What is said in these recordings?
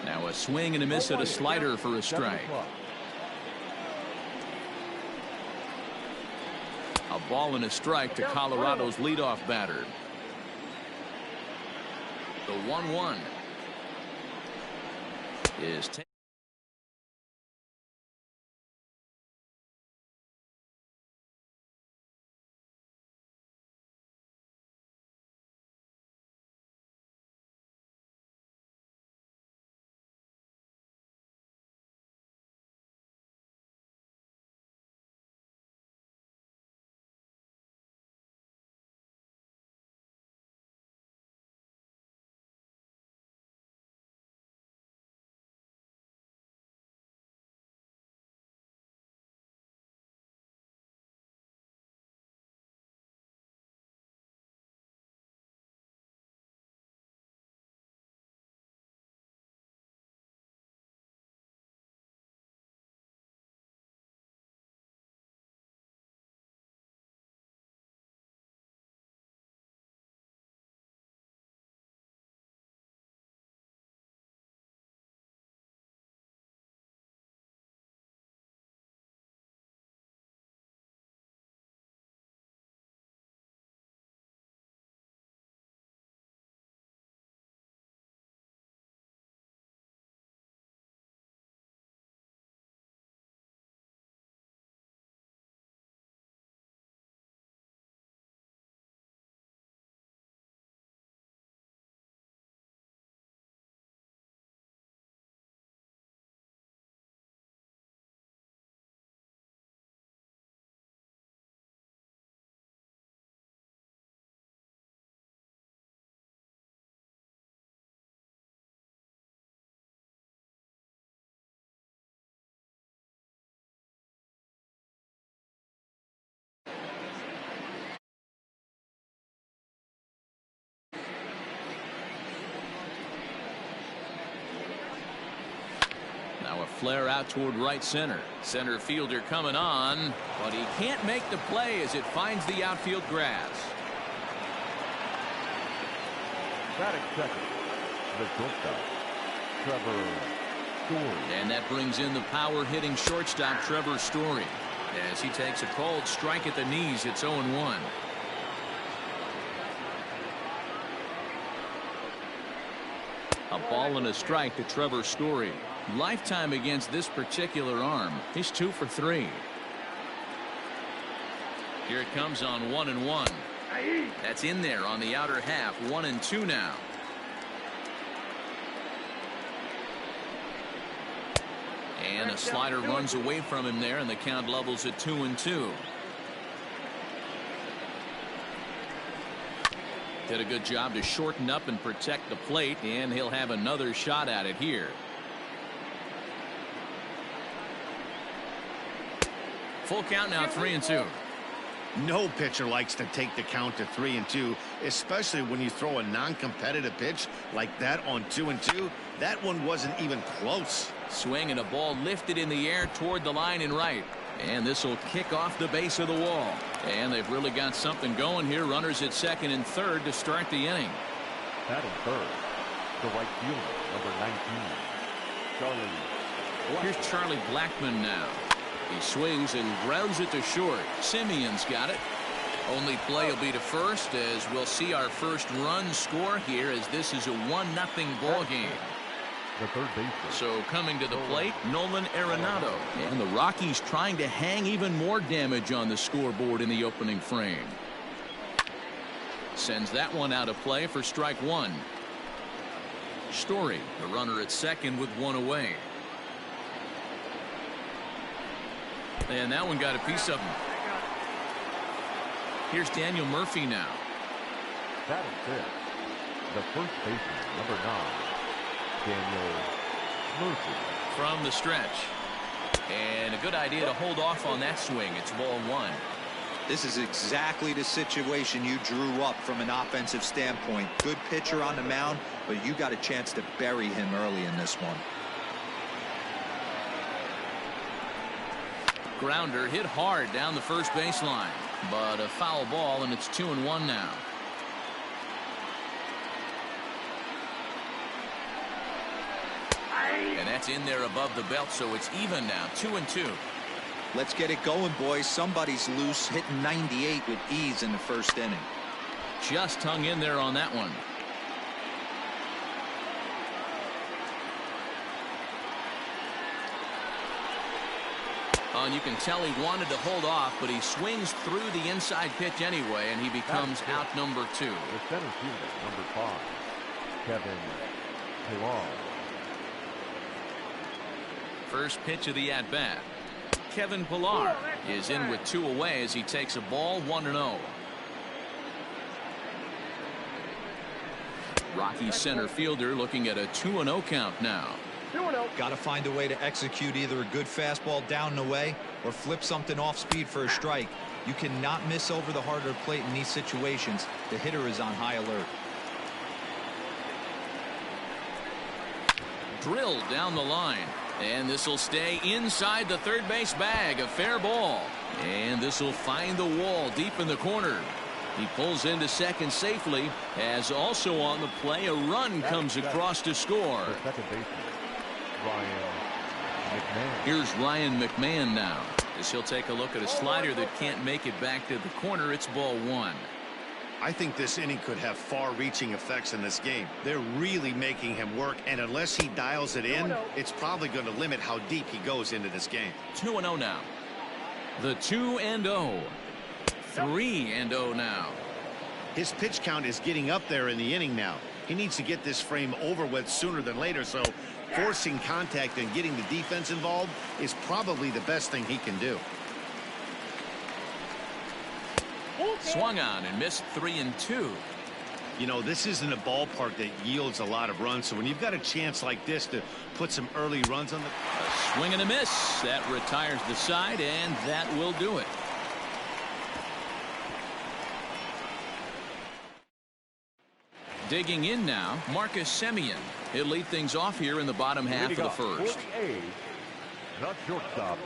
Now a swing and a miss at a slider for a strike. A ball and a strike to Colorado's leadoff batter. The 1-1 is taken. Now a flare out toward right center. Center fielder coming on, but he can't make the play as it finds the outfield grass. Batting second, the shortstop, Trevor Story. And that brings in the power hitting shortstop Trevor Story. As he takes a cold strike at the knees, it's 0-1. A ball and a strike to Trevor Story. Lifetime against this particular arm. He's 2 for 3. Here it comes on 1-1. That's in there on the outer half. 1-2 now. And a slider runs away from him there, and the count levels at 2-2. Did a good job to shorten up and protect the plate, and he'll have another shot at it here. Full count now, 3-2. No pitcher likes to take the count to 3-2, especially when you throw a non-competitive pitch like that on 2-2. That one wasn't even close. Swing and a ball lifted in the air toward the line and right. And this will kick off the base of the wall. And they've really got something going here. Runners at second and third to start the inning. Batting third, the right fielder, number 19, Charlie. Here's Charlie Blackmon now. He swings and grounds it to short. Simeon's got it. Only play will be to first, as we'll see our first run score here, as this is a 1-0 ball game. The third baseman. So coming to the plate, Nolan Arenado. And the Rockies trying to hang even more damage on the scoreboard in the opening frame. Sends that one out of play for strike one. Story, the runner at second with one away. And that one got a piece of him. Here's Daniel Murphy now. Batting fifth, the first baseman, number 9, Daniel Murphy. From the stretch. And a good idea to hold off on that swing. It's ball one. This is exactly the situation you drew up from an offensive standpoint. Good pitcher on the mound, but you got a chance to bury him early in this one. Grounder hit hard down the first baseline, but a foul ball, and it's 2-1 now. That's in there above the belt, so it's even now, 2-2. Let's get it going, boys. Somebody's loose, hitting 98 with ease in the first inning. Just hung in there on that one. And you can tell he wanted to hold off, but he swings through the inside pitch anyway, and he becomes out number 2. The center fielder, number 5, Kevin Pillar. First pitch of the at-bat. Kevin Pillar is in with 2 away as he takes a ball, 1-0. Rocky center fielder looking at a 2-0 count now. Got to find a way to execute either a good fastball down and away or flip something off speed for a strike. You cannot miss over the heart of the plate in these situations. The hitter is on high alert. Drilled down the line. And this will stay inside the third base bag. A fair ball. And this will find the wall deep in the corner. He pulls into second safely, as also on the play a run comes across to score. The second baseman, Ryan McMahon. Here's Ryan McMahon now, as he'll take a look at a slider that can't make it back to the corner. It's ball 1. I think this inning could have far-reaching effects in this game. They're really making him work, and unless he dials it in, it's probably going to limit how deep he goes into this game. 2-0 now. The 2-0. 3-0 now. His pitch count is getting up there in the inning now. He needs to get this frame over with sooner than later, so forcing contact and getting the defense involved is probably the best thing he can do. Swung on and missed 3-2. You know, this isn't a ballpark that yields a lot of runs, so when you've got a chance like this to put some early runs on the... A swing and a miss. That retires the side, and that will do it. Digging in now, Marcus Semien. He'll lead things off here in the bottom half of the first. Not shortstop,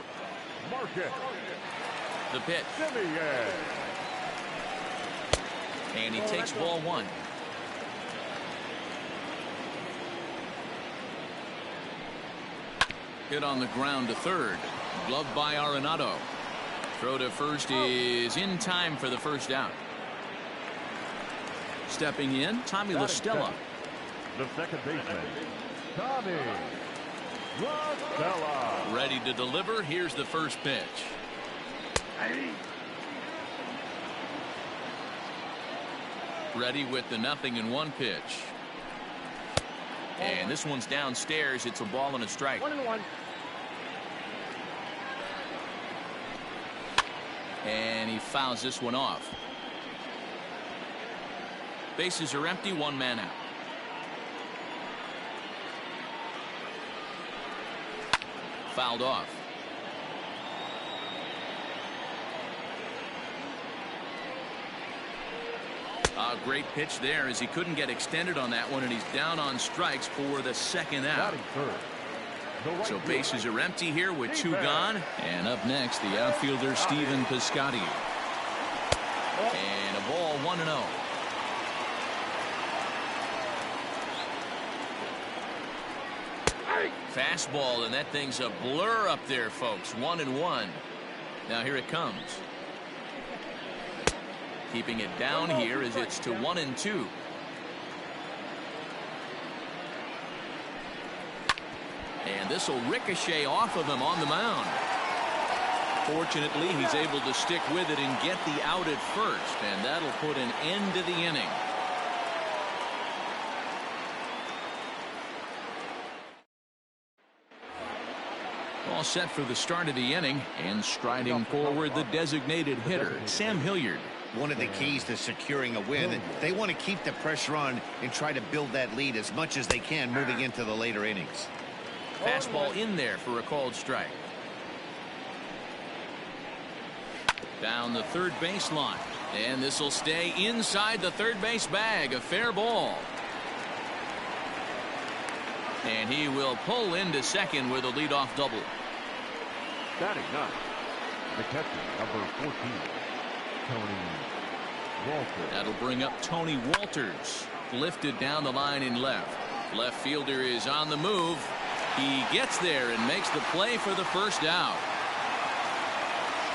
Marcus. The pitch. Semien. And he takes ball 1. Hit on the ground to third. Gloved by Arenado. Throw to first is in time for the first out. Stepping in, Tommy La Stella. The second baseman, Tommy La Stella. Ready to deliver. Here's the first pitch. Ready with the 0-1 pitch. And this one's downstairs. It's a ball and a strike. 1-1. And he fouls this one off. Bases are empty, 1 man out. Fouled off. A great pitch there as he couldn't get extended on that one, and he's down on strikes for the second out. So bases are empty here with 2 gone. And up next, the outfielder Stephen Piscotty. And a ball, 1-0. Fastball, and that thing's a blur up there, folks. 1-1. Now here it comes. Keeping it down here as it's to 1-2. And this will ricochet off of him on the mound. Fortunately, he's able to stick with it and get the out at first, and that'll put an end to the inning. All set for the start of the inning, and striding forward the designated hitter, Sam Hilliard. One of the keys to securing a win, they want to keep the pressure on and try to build that lead as much as they can moving into the later innings. Fastball in there for a called strike. Down the third baseline, and this will stay inside the third base bag. A fair ball. And he will pull into second with a leadoff double. Batting ninth, the catcher, number 14, Tony Walters. That'll bring up Tony Walters. Lifted down the line in left. Left fielder is on the move. He gets there and makes the play for the first out.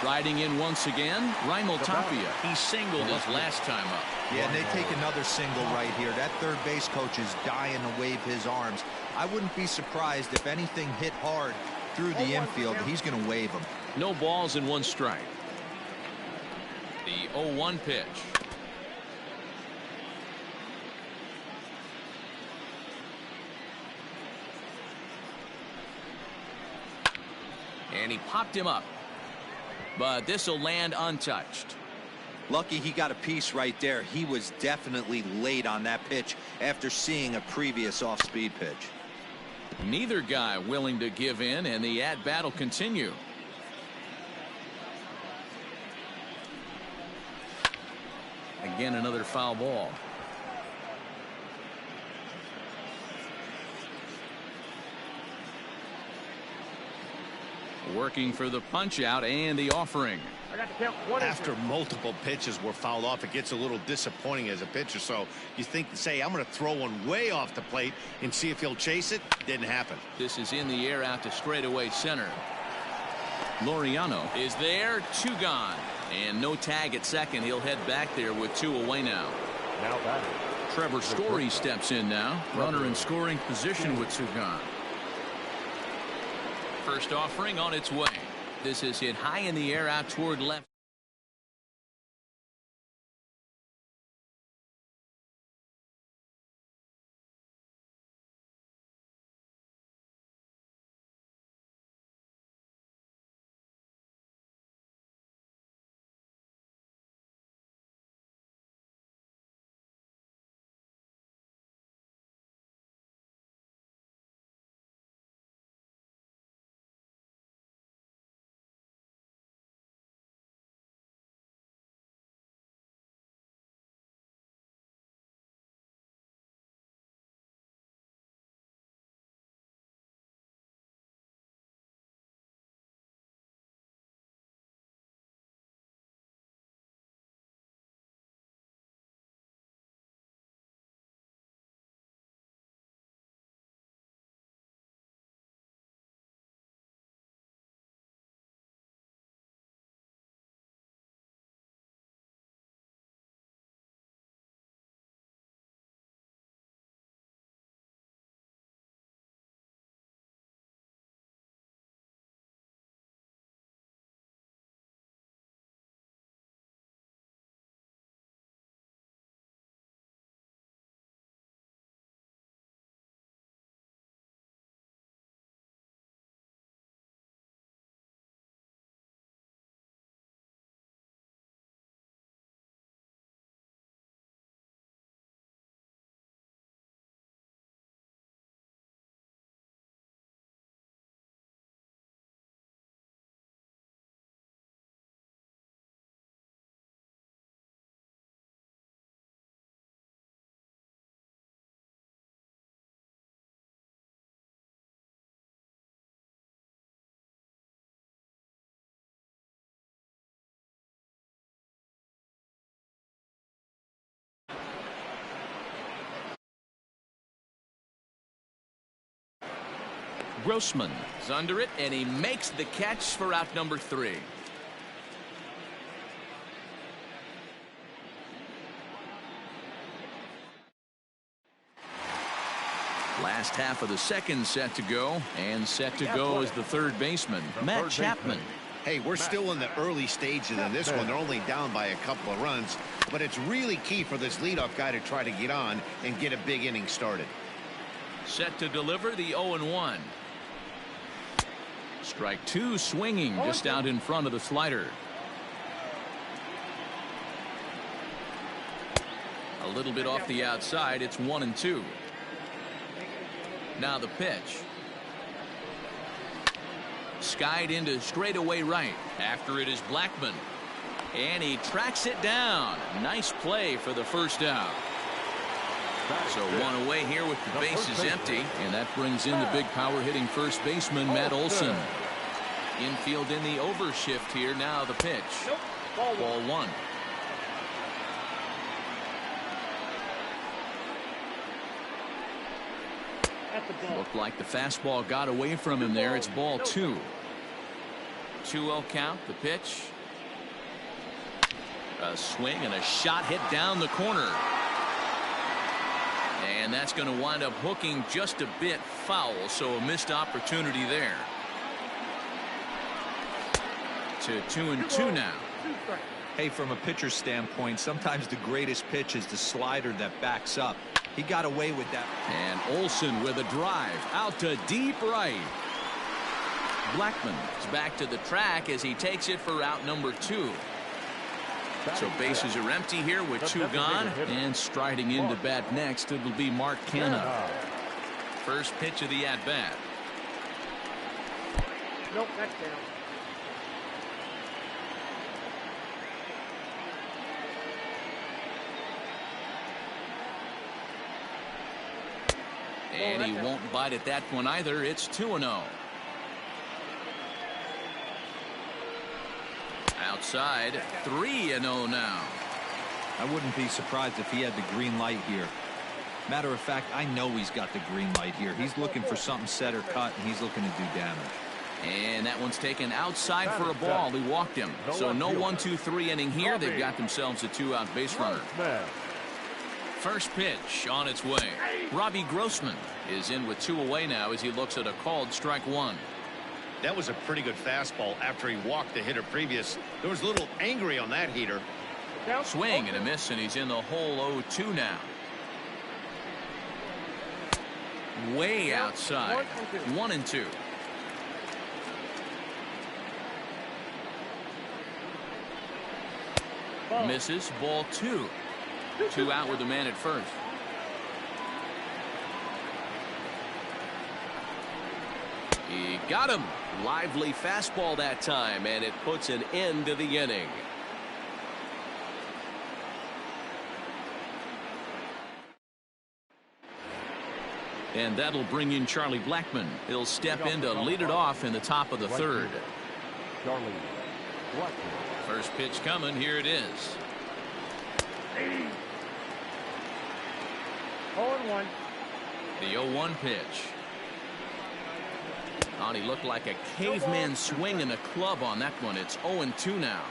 Riding in once again, Raimel Tapia. He singled his last time up. Yeah, and they take another single right here. That third base coach is dying to wave his arms. I wouldn't be surprised if anything hit hard through the infield. He's going to wave them. No balls and one strike. The 0-1 pitch. And he popped him up. But this will land untouched. Lucky he got a piece right there. He was definitely late on that pitch after seeing a previous off-speed pitch. Neither guy willing to give in, and the at-bat will continue. Again, another foul ball. Working for the punch out and the offering. After multiple pitches were fouled off, it gets a little disappointing as a pitcher. So you think, say, I'm going to throw one way off the plate and see if he'll chase it. Didn't happen. This is in the air out to straightaway center. Laureano is there, 2 gone. And no tag at second. He'll head back there with 2 away now. Now batting. Trevor Story steps in now. Runner in scoring position with 2 gone. First offering on its way. This is hit high in the air out toward left. Grossman is under it, and he makes the catch for out number 3. Last half of the second set to go, and set to go is the third baseman, Matt Chapman. Hey, we're still in the early stages of this one. They're only down by a couple of runs, but it's really key for this leadoff guy to try to get on and get a big inning started. Set to deliver the 0-1. Strike 2 swinging just out in front of the slider. A little bit off the outside. It's 1-2. Now the pitch. Skied into straightaway right. After it is Blackman. And he tracks it down. Nice play for the first out. So 1 away here with the bases empty. And that brings in the big power hitting first baseman, Matt Olson. Infield in the overshift here. Now the pitch. Ball 1. Looked like the fastball got away from him there. It's ball 2. 2-0 count. The pitch. A swing and a shot hit down the corner. And that's going to wind up hooking just a bit foul, so a missed opportunity there. To 2-2 now. Hey, from a pitcher's standpoint, sometimes the greatest pitch is the slider that backs up. He got away with that. And Olsen with a drive out to deep right. Blackman is back to the track as he takes it for out number 2. So bases are empty here with 2 gone, and striding into bat next, it'll be Mark Canha. First pitch of the at-bat. Nope, that's down. And he won't bite at that one either. It's 2-0. Outside, 3-0 now. I wouldn't be surprised if he had the green light here. Matter of fact, I know he's got the green light here. He's looking for something set or cut, and he's looking to do damage. And that one's taken outside for a ball. He walked him. So no 1-2-3 inning here. They've got themselves a 2-out base runner. First pitch on its way. Robbie Grossman is in with 2 away now as he looks at a called strike 1. That was a pretty good fastball after he walked the hitter previous. There was a little angry on that heater. Swing and a miss, and he's in the hole 0-2 now. Way outside. 1-2. Misses. Ball 2. 2 out with the man at first. He got him. Lively fastball that time, and it puts an end to the inning. And that'll bring in Charlie Blackman. He'll step in to lead it off in the top of the 3rd. Charlie Blackman. First pitch coming. Here it is. 0-1. The 0-1 pitch. Oh, he looked like a caveman swinging a club on that one. It's 0-2 now.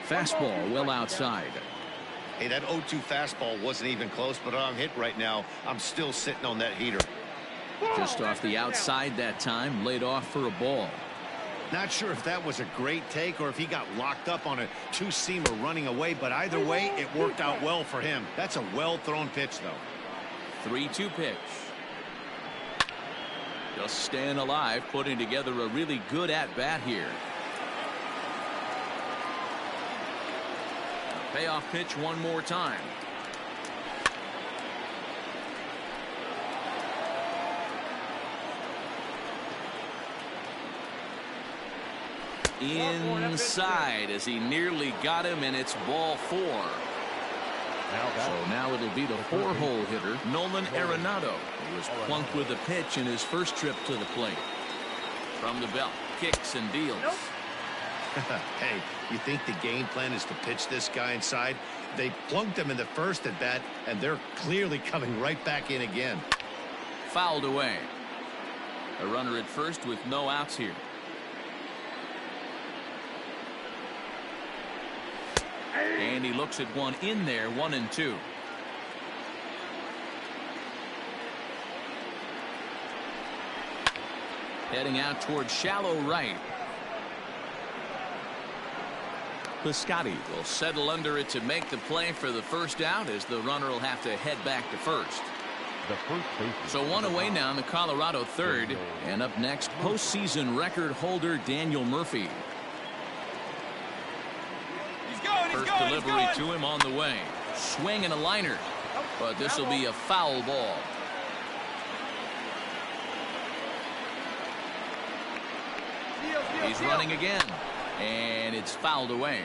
Fastball well outside. Hey, that 0-2 fastball wasn't even close, but I'm hit right now. I'm still sitting on that heater. Just off the outside that time. Laid off for a ball. Not sure if that was a great take or if he got locked up on a 2-seamer running away, but either way, it worked out well for him. That's a well-thrown pitch, though. 3-2 pitch. Just staying alive, putting together a really good at-bat here. Payoff pitch one more time. Inside as he nearly got him, and it's ball 4. So now it'll be the 4-hole hitter, Nolan Arenado, who was plunked with a pitch in his first trip to the plate. From the belt, kicks and deals. Hey, you think the game plan is to pitch this guy inside? They plunked him in the first at bat, and they're clearly coming right back in again. Fouled away. A runner at first with no outs here. And he looks at one in there, 1-2. Heading out towards shallow right. Piscotty will settle under it to make the play for the first out, as the runner will have to head back to first. So one away now in the Colorado 3rd. And up next, postseason record holder Daniel Murphy. First delivery to him on the way. Swing and a liner. But this will be a foul ball. He's running again. And it's fouled away.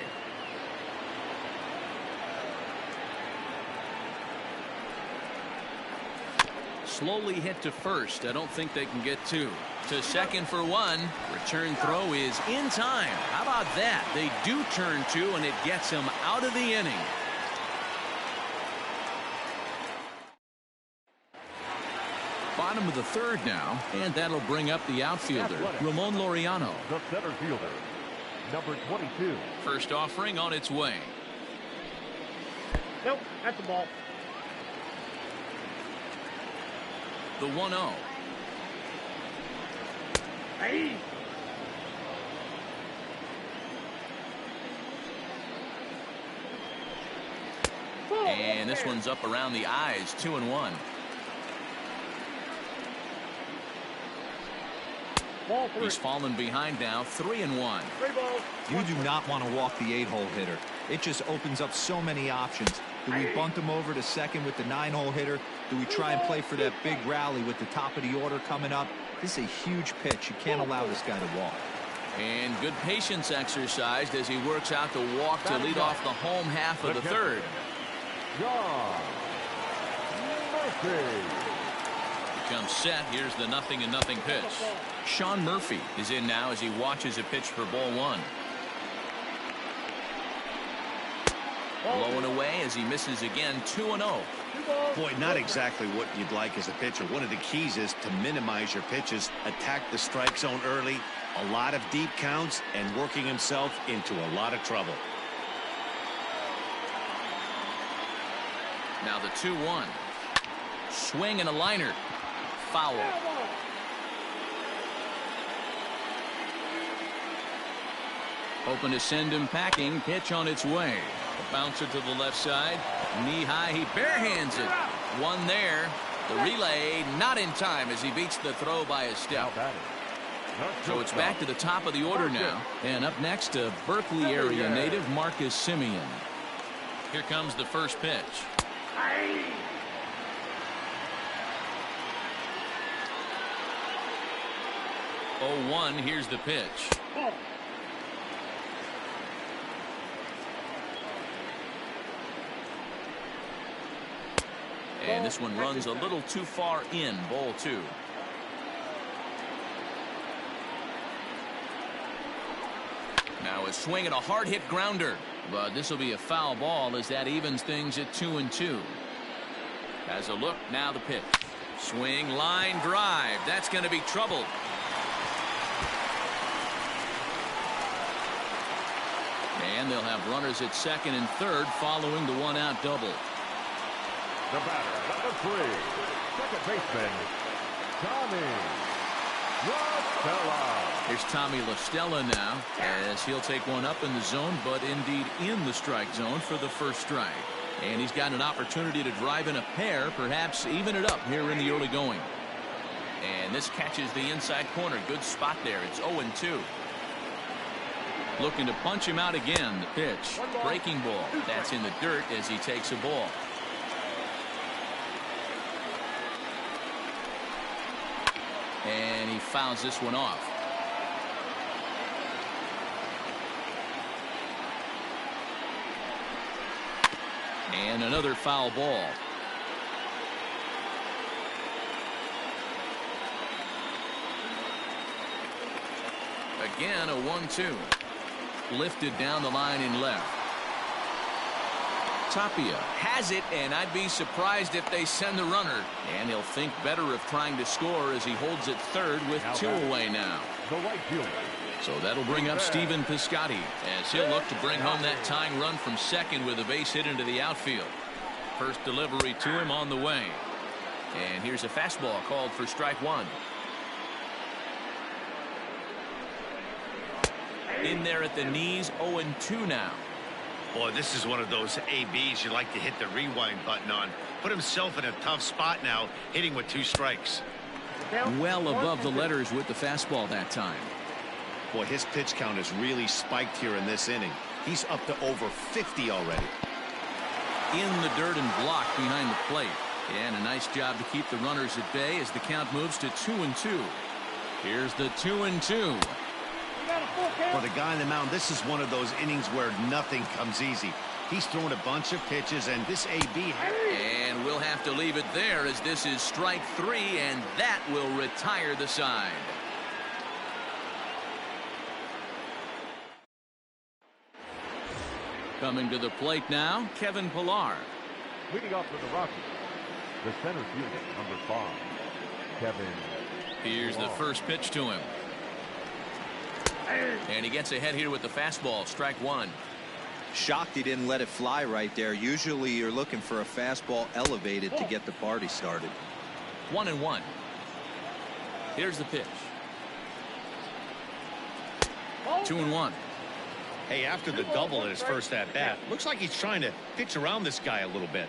Slowly hit to first. I don't think they can get 2. To second for 1. Return throw is in time. How about that? They do turn 2, and it gets him out of the inning. Bottom of the third now, and that'll bring up the outfielder, Ramon Laureano. The center fielder, number 22. First offering on its way. Nope, that's the ball. The 1-0. Hey. And this one's up around the eyes, 2-1. He's fallen behind now, 3-1. You do not want to walk the 8-hole hitter. It just opens up so many options. Do we bunt him over to second with the 9-hole hitter? Do we try and play for that big rally with the top of the order coming up? This is a huge pitch. You can't allow this guy to walk. And good patience exercised as he works out the walk to lead off the home half of the third. John Murphy. Becomes set. Here's the 0-0 pitch. Sean Murphy is in now as he watches a pitch for ball one. Blowing away as he misses again, 2-0. Boy, not exactly what you'd like as a pitcher. One of the keys is to minimize your pitches, attack the strike zone early, a lot of deep counts, and working himself into a lot of trouble. Now the 2-1. Swing and a liner. Foul. Hoping to send him packing. Pitch on its way. A bouncer to the left side. Knee high. He barehands it. One there. The relay not in time as he beats the throw by a step. So it's back to the top of the order now. And up next, a Berkeley area native, Marcus Semien. Here comes the first pitch. 0-1. Here's the pitch. And this one runs a little too far in. Ball two. Now a swing and a hard hit grounder. But this will be a foul ball as that evens things at 2-2. Has a look. Now the pitch. Swing, line drive. That's going to be trouble. And they'll have runners at second and third following the one-out double. The batter, number 3, second baseman, Tommy LaStella. Here's Tommy LaStella now as he'll take one up in the zone, but indeed in the strike zone for the first strike. And he's got an opportunity to drive in a pair, perhaps even it up here in the early going. And this catches the inside corner. Good spot there. It's 0-2. Looking to punch him out again. The pitch. Breaking ball. That's in the dirt as he takes a ball. And he fouls this one off. And another foul ball. Again, a 1-2. Lifted down the line in left. Tapia has it, and I'd be surprised if they send the runner. And he'll think better of trying to score as he holds it third with 2 away now. The right fielder. So that'll bring up Stephen Piscotty as he'll look to bring home that tying run from second with a base hit into the outfield. First delivery to him on the way. And here's a fastball called for strike one. In there at the knees, 0-2 now. Boy, this is one of those ABs you like to hit the rewind button on. Put himself in a tough spot now, hitting with 2 strikes. Well above the letters with the fastball that time. Boy, his pitch count has really spiked here in this inning. He's up to over 50 already. In the dirt and blocked behind the plate. And a nice job to keep the runners at bay as the count moves to 2-2. Here's the 2-2. For the guy on the mound, this is one of those innings where nothing comes easy. He's thrown a bunch of pitches, and this AB... And we'll have to leave it there as this is strike 3, and that will retire the side. Coming to the plate now, Kevin Pillar. Leading off for the Rockies, the center fielder, number 5, Kevin. Here's the first pitch to him. And he gets ahead here with the fastball. Strike one. Shocked he didn't let it fly right there. Usually you're looking for a fastball elevated to get the party started. 1-1. Here's the pitch. 2-1. Hey, after the double in his first at-bat, looks like he's trying to pitch around this guy a little bit.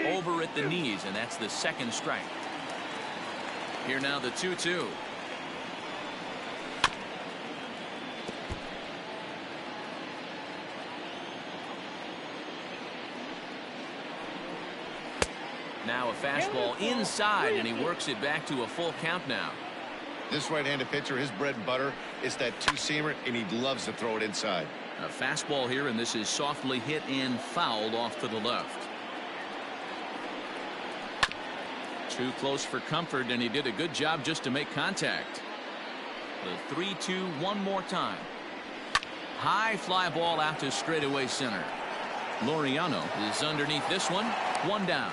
Over at the knees, and that's the second strike. Here now the 2-2. Now a fastball inside, and he works it back to a full count now. This right-handed pitcher, his bread and butter is that two-seamer, and he loves to throw it inside. A fastball here, and this is softly hit and fouled off to the left. Too close for comfort, and he did a good job just to make contact. The 3-2 one more time. High fly ball out to straightaway center. Laureano is underneath this one. One down.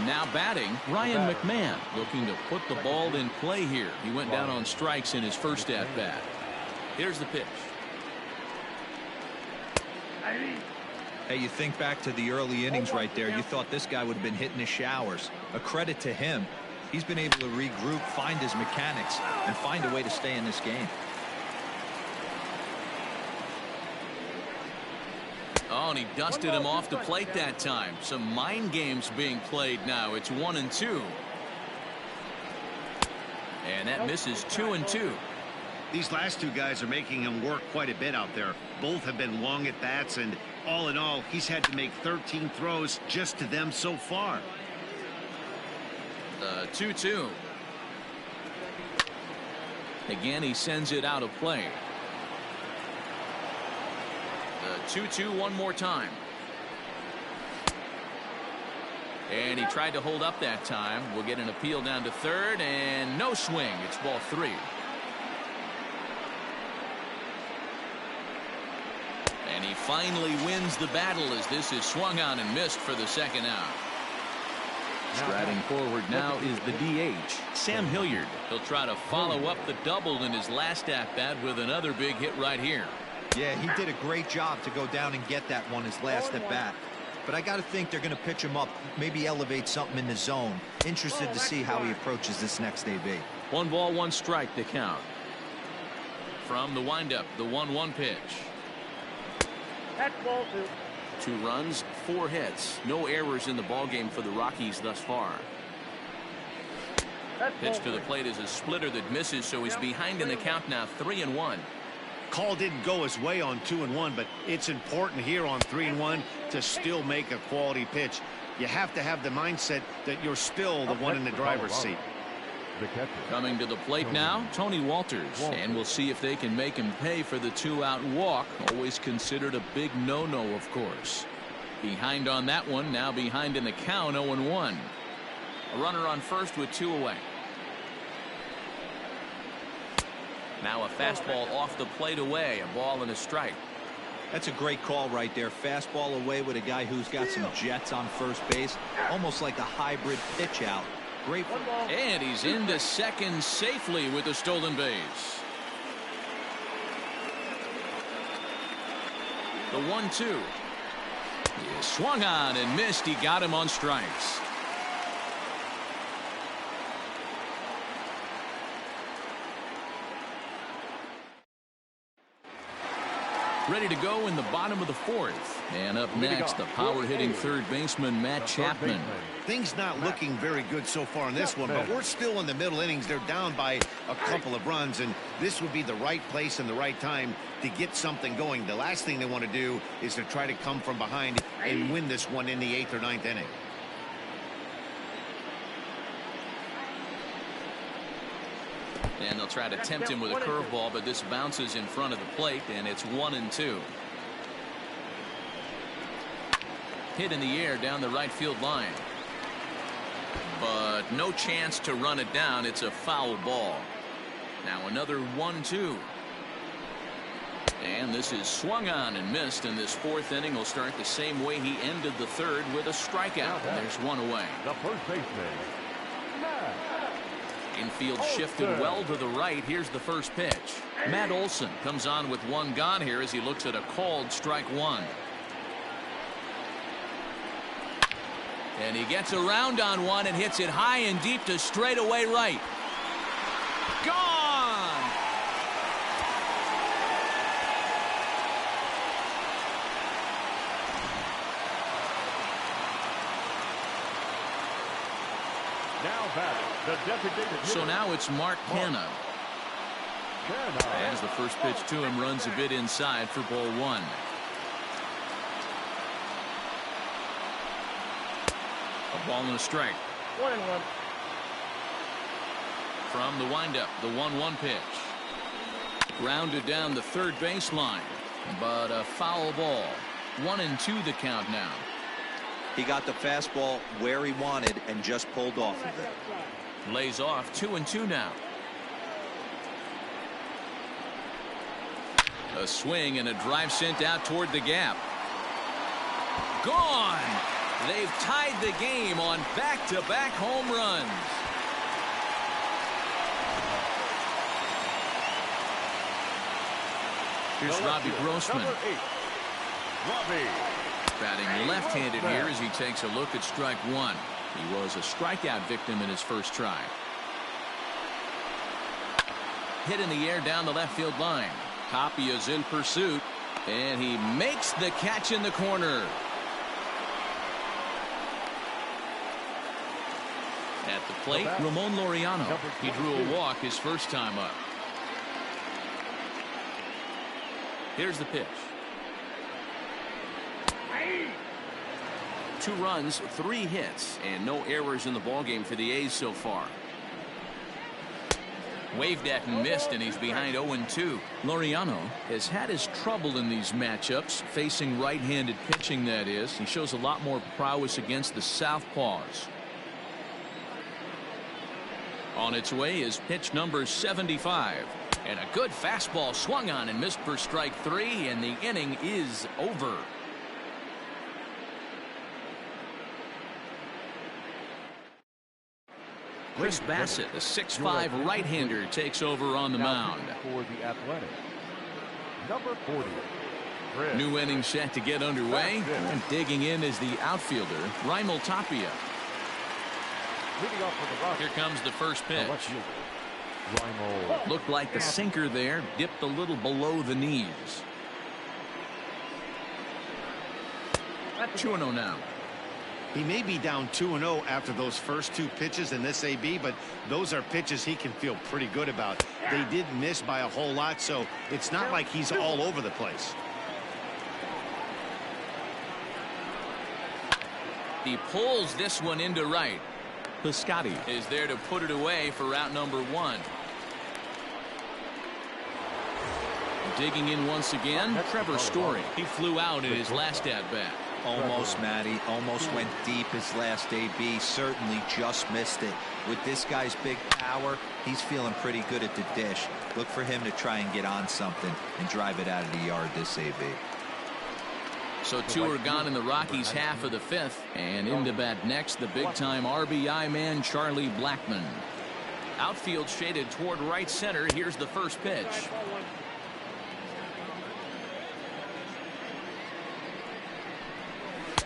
Now batting, Ryan McMahon, looking to put the ball in play here. He went down on strikes in his first at-bat. Here's the pitch. Hey, you think back to the early innings right there. You thought this guy would have been hitting the showers. A credit to him. He's been able to regroup, find his mechanics, and find a way to stay in this game. Oh, and he dusted him off the plate that time. Some mind games being played now. It's 1-2. And that misses 2-2. These last two guys are making him work quite a bit out there. Both have been long at bats, and all in all, he's had to make 13 throws just to them so far. The 2-2. Again, he sends it out of play. The 2-2 one more time. And he tried to hold up that time. We'll get an appeal down to third, and no swing. It's ball 3. And he finally wins the battle as this is swung on and missed for the second out. Striding forward now is the DH, Sam Hilliard. He'll try to follow up the double in his last at-bat with another big hit right here. Yeah, he did a great job to go down and get that one his last at bat. But I got to think they're going to pitch him up, maybe elevate something in the zone. Interested to see how he approaches this next AB. 1 ball, 1 strike to count. From the windup, the 1-1 pitch. That's ball 2. 2 runs, 4 hits. No errors in the ballgame for the Rockies thus far. Pitch to the plate is a splitter that misses, so he's behind in the count now, 3-1. Call didn't go his way on 2-1, but it's important here on 3-1 to still make a quality pitch. You have to have the mindset that you're still the one in the driver's seat. Coming to the plate now, Tony Walters, and we'll see if they can make him pay for the 2-out walk. Always considered a big no-no, of course. Behind on that one, now behind in the count, 0-1. A runner on first with 2 away. Now a fastball off the plate away, a ball and a strike. That's a great call right there. Fastball away with a guy who's got some jets on first base, almost like a hybrid pitch out. Great. And he's into second safely with the stolen base. The 1-2. He swung on and missed. He got him on strikes. Ready to go in the bottom of the 4th. And up next, the power-hitting third baseman, Matt Chapman. Things not looking very good so far in this one, but we're still in the middle innings. They're down by a couple of runs, and this would be the right place and the right time to get something going. The last thing they want to do is to try to come from behind and win this one in the 8th or 9th inning. And they'll try to tempt him with a curveball, but this bounces in front of the plate, and it's 1-2. Hit in the air down the right field line. But no chance to run it down. It's a foul ball. Now another 1-2. And this is swung on and missed, and this fourth inning will start the same way he ended the third, with a strikeout. And there's one away. The first baseman, Matt. Infield shifted well to the right. Here's the first pitch. Matt Olson comes on with one gone here as he looks at a called strike one. And he gets around on one and hits it high and deep to straightaway right. Gone! Now batting, the designated hitter. So now it's Mark Hanna. As the first pitch to him runs a bit inside for ball one. A ball and a strike. 1-1. From the windup, the 1-1 pitch. Grounded down the third baseline, but a foul ball. 1-2 the count now. He got the fastball where he wanted and just pulled off of it. Lays off. 2-2 now. A swing and a drive sent out toward the gap. Gone! They've tied the game on back-to-back home runs. Here's Robbie Grossman. Robbie. Batting left-handed here as he takes a look at strike one. He was a strikeout victim in his first try. Hit in the air down the left field line. Tapia's in pursuit, and he makes the catch in the corner. At the plate, Ramon Laureano. He drew a walk his first time up. Here's the pitch. 2 runs, 3 hits, and no errors in the ballgame for the A's so far. Waved at and missed, and he's behind 0-2. Laureano has had his trouble in these matchups, facing right-handed pitching, that is. He shows a lot more prowess against the southpaws. On its way is pitch number 75. And a good fastball swung on and missed for strike 3, and the inning is over. Chris Bassett, the 6'5" right-hander, takes over on the mound. For the Athletic, number 40. Chris. New inning set to get underway, and digging in is the outfielder, Raimel Tapia. Leading off for the Rockies. Here comes the first pitch. Raimel. Looked like the sinker there, dipped a little below the knees. 2-0 now. He may be down 2-0 after those first 2 pitches in this AB, but those are pitches he can feel pretty good about. They did miss by a whole lot, so it's not like he's all over the place. He pulls this one into right. Piscotty is there to put it away for out number 1. Digging in once again, Trevor Story. He flew out in his last at-bat. Almost, Matty. Almost went deep his last AB. Certainly just missed it. With this guy's big power, he's feeling pretty good at the dish. Look for him to try and get on something and drive it out of the yard this AB. So 2 are gone in the Rockies' half of the 5th. And into bat next, the big-time RBI man, Charlie Blackmon. Outfield shaded toward right center. Here's the first pitch.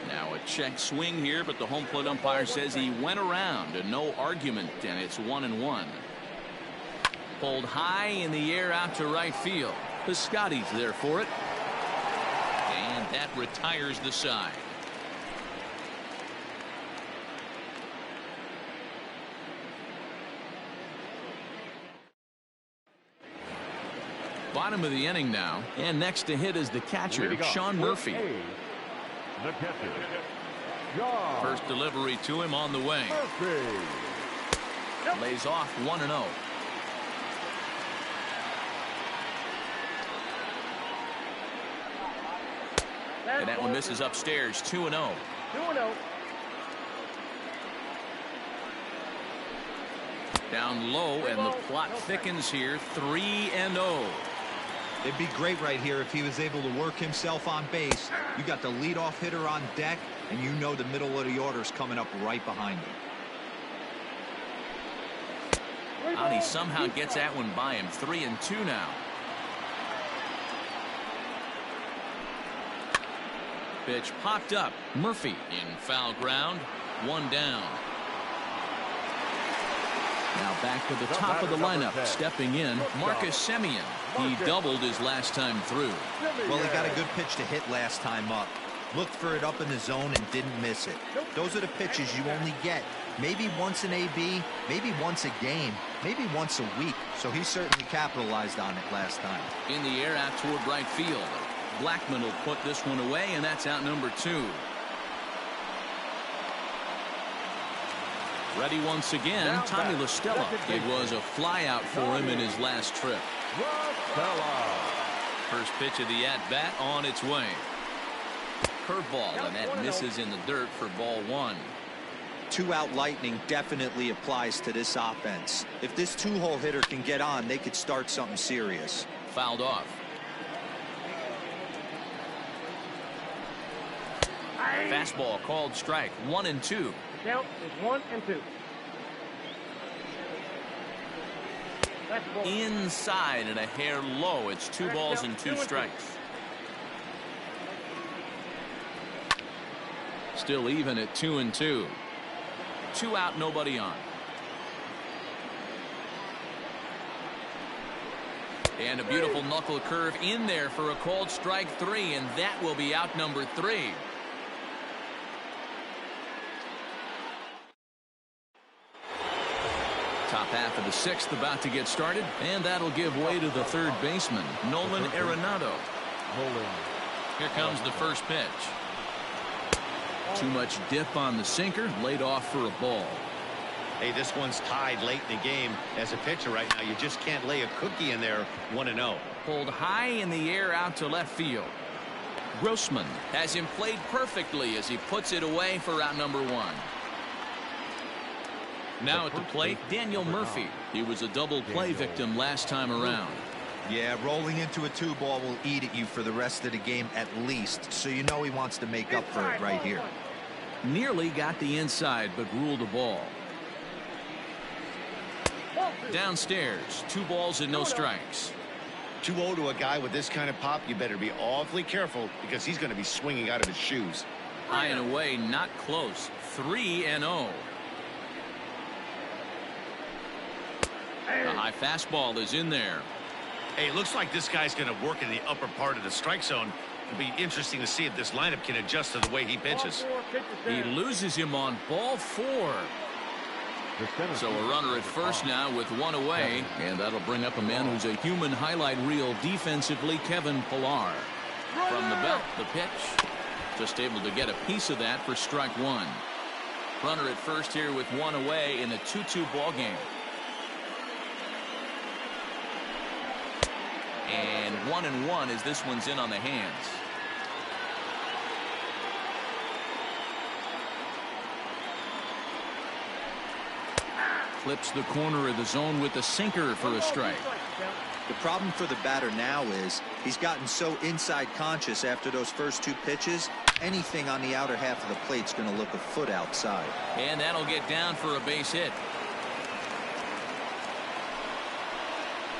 Now a check swing here, but the home plate umpire says he went around, and no argument, and it's 1-1. Pulled high in the air out to right field. Piscotty's there for it. And that retires the side. Bottom of the inning now, and next to hit is the catcher, Sean Murphy. The catcher, First delivery to him on the way. Lays off 1-0. And that one misses upstairs. 2-0. 2-0. Down low, and the plot thickens here. 3-0. It'd be great right here if he was able to work himself on base. You got the leadoff hitter on deck, and you know the middle of the order is coming up right behind him. And he somehow gets that one by him. 3-2 now. Pitch popped up. Murphy in foul ground. 1 down. Now back to the top of the lineup. Stepping in, Marcus Semien. He doubled his last time through. Well, he got a good pitch to hit last time up. Looked for it up in the zone and didn't miss it. Those are the pitches you only get maybe once an AB, maybe once a game, maybe once a week. So he certainly capitalized on it last time. In the air out toward right field. Blackman will put this one away, and that's out number 2. Ready once again, Tommy La Stella. It was a flyout for him in his last trip. First pitch of the at-bat on its way. Curveball, and that misses in the dirt for ball 1. 2-out lightning definitely applies to this offense. If this 2-hole hitter can get on, they could start something serious. Fouled off. Fastball called strike. 1-2. Count is 1-2. Inside and a hair low. It's 2 balls and 2 strikes. Still even at 2-2. 2 out, nobody on. And a beautiful knuckle curve in there for a called strike 3, and that will be out number 3. Top half of the 6th about to get started, and that'll give way to the third baseman, Nolan Arenado. Here comes the first pitch. Too much dip on the sinker, laid off for a ball. Hey, this one's tied late in the game. As a pitcher right now, you just can't lay a cookie in there. 1-0. Pulled high in the air out to left field. Grossman has him played perfectly as he puts it away for out number 1. Now at the plate, Daniel Murphy. He was a double play victim last time around. Yeah, rolling into a 2-ball will eat at you for the rest of the game at least, so you know he wants to make up for it right here. Nearly got the inside, but ruled a ball. Downstairs, 2 balls and no strikes. 2-0 to a guy with this kind of pop, you better be awfully careful because he's going to be swinging out of his shoes. High and away, not close. 3-0. The high fastball is in there. Hey, it looks like this guy's going to work in the upper part of the strike zone. It'll be interesting to see if this lineup can adjust to the way he pitches. He loses him on ball 4. So a runner at first now with 1 away, and that'll bring up a man who's a human highlight reel defensively, Kevin Pillar. From the belt, the pitch. Just able to get a piece of that for strike 1. Runner at first here with 1 away in a 2-2 ball game. And 1-1 as this one's in on the hands. Clips the corner of the zone with the sinker for a strike. The problem for the batter now is he's gotten so inside conscious after those first 2 pitches. Anything on the outer half of the plate's going to look a foot outside. And that'll get down for a base hit.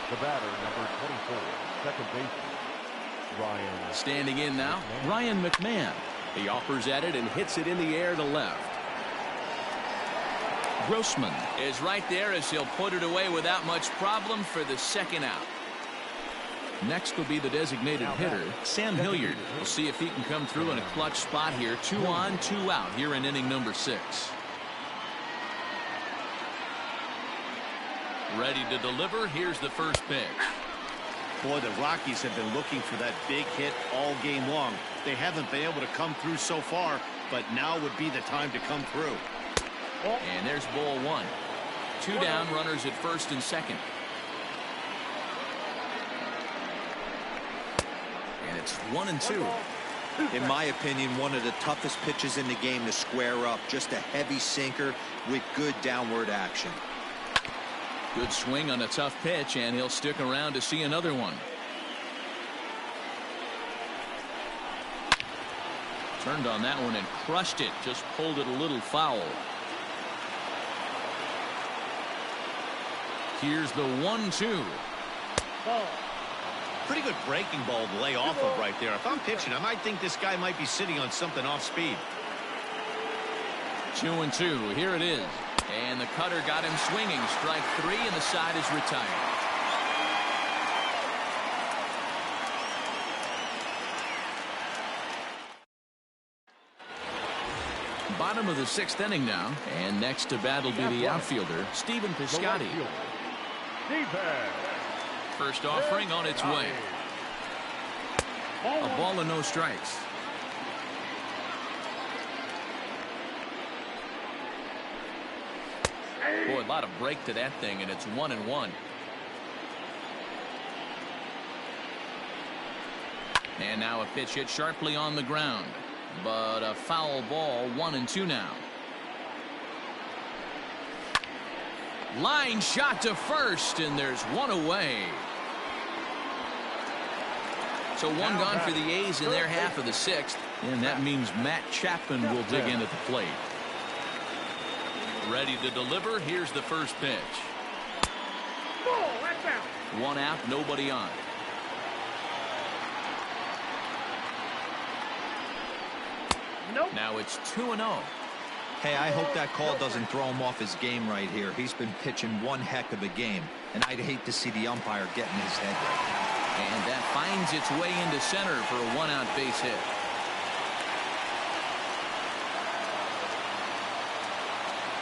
The batter, number 24, second baseman, Ryan. Standing in now, Ryan McMahon. He offers at it and hits it in the air to left. Grossman is right there as he'll put it away without much problem for the 2nd out. Next will be the designated hitter, Sam Hilliard. We'll see if he can come through in a clutch spot here. 2 on, 2 out here in inning number 6. Ready to deliver. Here's the first pitch. Boy, the Rockies have been looking for that big hit all game long. They haven't been able to come through so far, but now would be the time to come through. And there's ball 1. 2 down, runners at first and second. And it's 1-2. In my opinion, one of the toughest pitches in the game to square up. Just a heavy sinker with good downward action. Good swing on a tough pitch, and he'll stick around to see another one. Turned on that one and crushed it. Just pulled it a little foul. Here's the 1-2. Pretty good breaking ball to lay off of right there. If I'm pitching, I might think this guy might be sitting on something off speed. 2-2. Here it is. And the cutter got him swinging. Strike 3, and the side is retired. Bottom of the 6th inning now. And next to bat will be the outfielder, Stephen Piscotty. First offering on its way. A ball and no strikes. Boy, a lot of break to that thing, and it's 1-1. And now a pitch hit sharply on the ground. But a foul ball, 1-2 now. Line shot to first, and there's one away. So one gone for the A's in their half of the 6th, and that means Matt Chapman will dig in at the plate. Ready to deliver. Here's the first pitch. One out, nobody on. Nope. Now it's 2-0. Hey, I hope that call doesn't throw him off his game right here. He's been pitching one heck of a game, and I'd hate to see the umpire get in his head right now. And that finds its way into center for a 1-out base hit.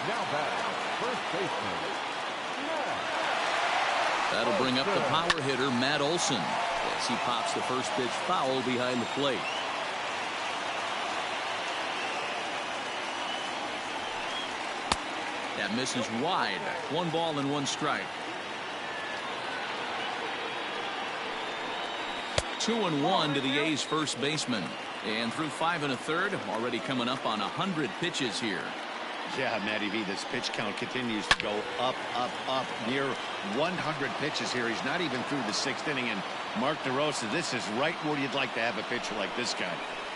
Now back, first baseman. That'll bring up the power hitter, Matt Olson, as he pops the first pitch foul behind the plate. That misses wide. 1 ball and 1 strike. 2-1 to the A's first baseman. And through 5 1/3, already coming up on 100 pitches here. Yeah, Matty V, this pitch count continues to go up, up, up. Near 100 pitches here. He's not even through the 6th inning. And Mark DeRosa, this is right where you'd like to have a pitcher like this guy.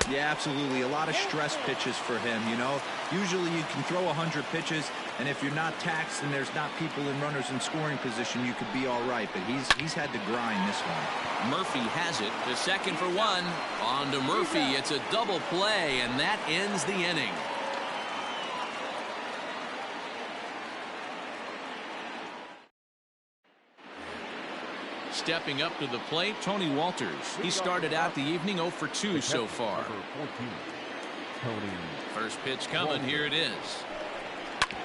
Yeah, absolutely. A lot of stress pitches for him, you know. Usually you can throw 100 pitches, and if you're not taxed and there's not people and runners in scoring position, you could be all right. But he's had to grind this one. Murphy has it. The second for 1. On to Murphy. It's a double play, and that ends the inning. Stepping up to the plate, Tony Walters. He started out the evening 0 for 2 so far. First pitch coming. Here it is.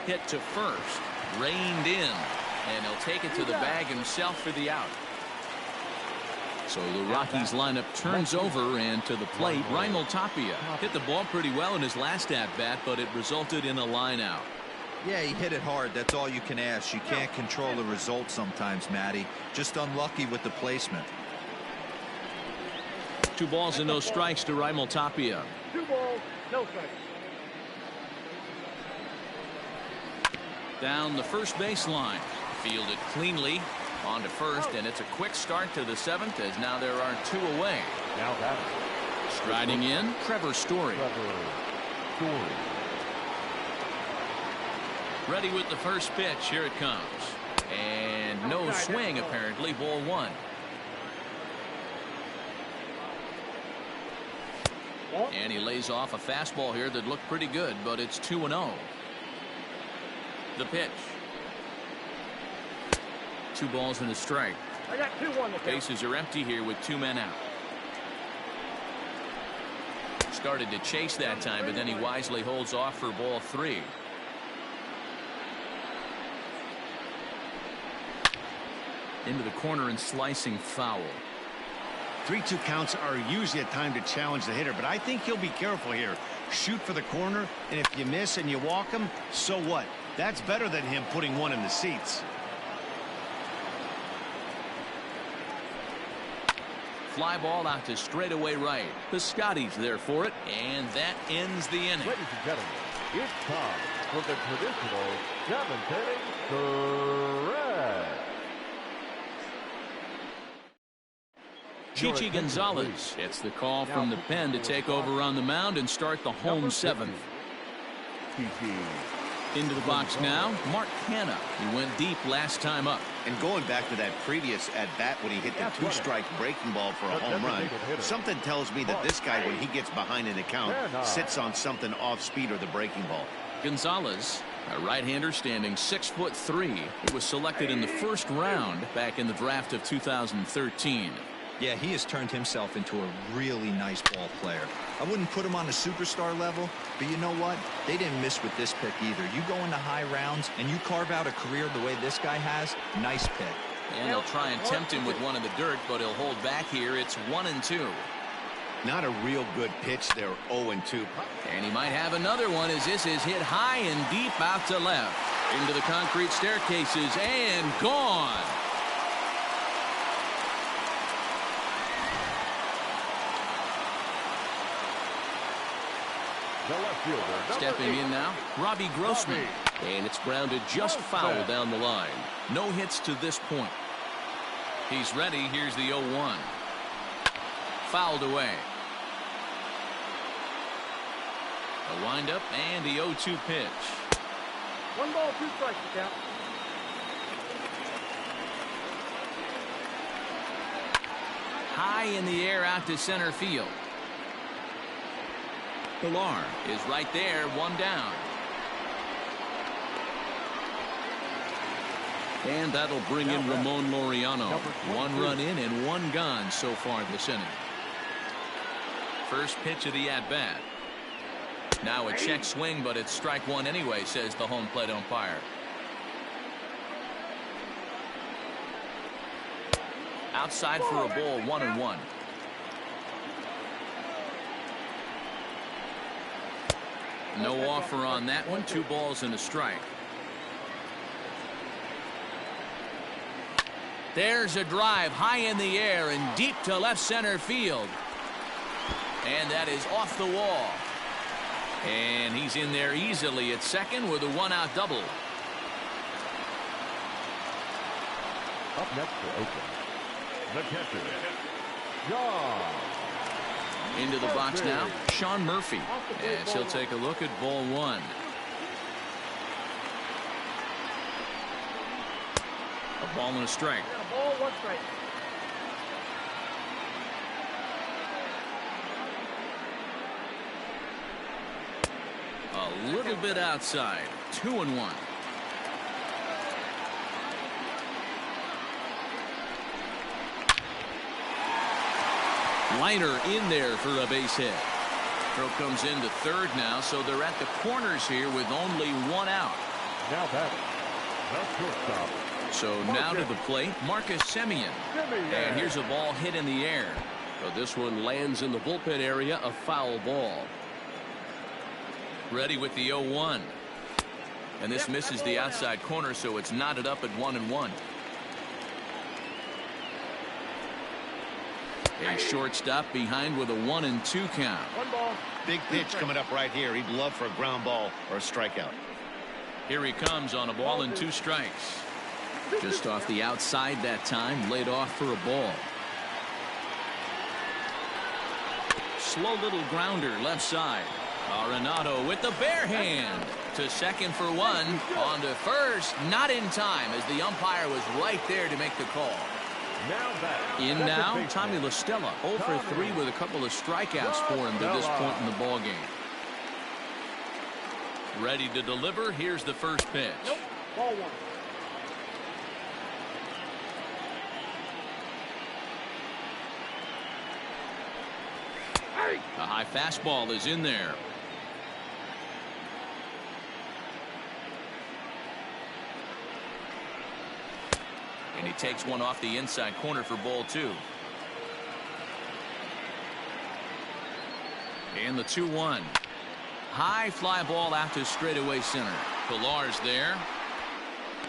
Hit to first. Reined in. And he'll take it to the bag himself for the out. So the Rockies lineup turns over, and to the plate, Raimel Tapia hit the ball pretty well in his last at-bat, but it resulted in a line out. Yeah, he hit it hard. That's all you can ask. You can't control the result sometimes, Matty. Just unlucky with the placement. 2 balls and no strikes to Raimel Tapia. 2 balls, no strikes. Down the first baseline. Fielded cleanly. On to first, and it's a quick start to the 7th, as now there are 2 away. Now that Striding in, Trevor Story. Ready with the first pitch. Here it comes. And no swing, apparently. Ball 1. And he lays off a fastball here that looked pretty good, but it's 2-0. The pitch. 2 balls and a strike. I got 2-1. Bases are empty here with 2 men out. Started to chase that time, but then he wisely holds off for ball 3. Into the corner and slicing foul. 3-2 counts are usually a time to challenge the hitter, but I think he'll be careful here. Shoot for the corner, and if you miss and you walk him, so what? That's better than him putting one in the seats. Fly ball out to straightaway right. Piscotty's there for it, and that ends the inning. Ladies and gentlemen, it's time for the traditional 7th inning stretch. Chichi Gonzalez gets the call from the pen to take over on the mound and start the home seventh. Into the box now, Mark Hanna. He went deep last time up. And going back to that previous at-bat when he hit the two-strike breaking ball for a home run, something tells me that this guy, when he gets behind an account, sits on something off-speed or the breaking ball. Gonzalez, a right-hander standing 6'3". He was selected in the first round back in the draft of 2013. Yeah, he has turned himself into a really nice ball player. I wouldn't put him on the superstar level, but you know what? They didn't miss with this pick either. You go into high rounds and you carve out a career the way this guy has, nice pick. And they'll try and tempt him with one in the dirt, but he'll hold back here. It's 1-2. Not a real good pitch there, 0-2. And he might have another one as this is hit high and deep out to left. Into the concrete staircases and gone. The left fielder, Stepping in now, Robbie Grossman. And it's grounded just foul down the line. No hits to this point. He's ready. Here's the 0-1. Fouled away. A windup and the 0-2 pitch. 1 ball, 2 strikes to count. High in the air out to center field. Pilar is right there, 1 down. And that'll bring in Ramon Laureano. 1 run in and 1 gone so far this inning. First pitch of the at-bat. Now a check swing, but it's strike 1 anyway, says the home plate umpire. Outside for a ball, 1-1. No offer on that one. 2 balls and a strike. There's a drive high in the air and deep to left center field. And that is off the wall. And he's in there easily at second with a 1-out double. Up next for Oakland, the catcher, John. Into the box now, Sean Murphy, as he'll take a look at ball 1. A ball and a strike. A ball, 1 strike. A little bit outside. 2-1. Liner in there for a base hit. Throw comes into third now, so they're at the corners here with only 1 out. Now batting, the shortstop. So now to the plate, Marcus Semien. And here's a ball hit in the air. But this one lands in the bullpen area, a foul ball. Ready with the 0-1. And this misses the outside corner, so it's knotted up at 1-1. A shortstop behind with a 1-2 count. 1 ball. Big pitch coming up right here. He'd love for a ground ball or a strikeout. Here he comes on a ball and 2 strikes. Just off the outside that time, laid off for a ball. Slow little grounder left side. Arenado with the bare hand to second for 1. On to first, not in time as the umpire was right there to make the call. In now, Tommy La Stella, 0 for 3 with a couple of strikeouts for him to this point in the ball game. Ready to deliver. Here's the first pitch. Nope. Ball 1. A high fastball is in there. And he takes one off the inside corner for ball 2. And the 2-1. High fly ball out to straightaway center. Pilar's there.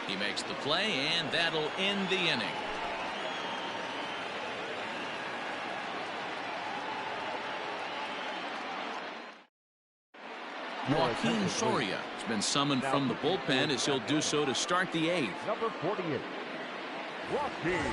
He makes the play, and that'll end the inning. Joaquin Soria has been summoned from the bullpen as he'll do so to start the 8th. Number 48, Joaquin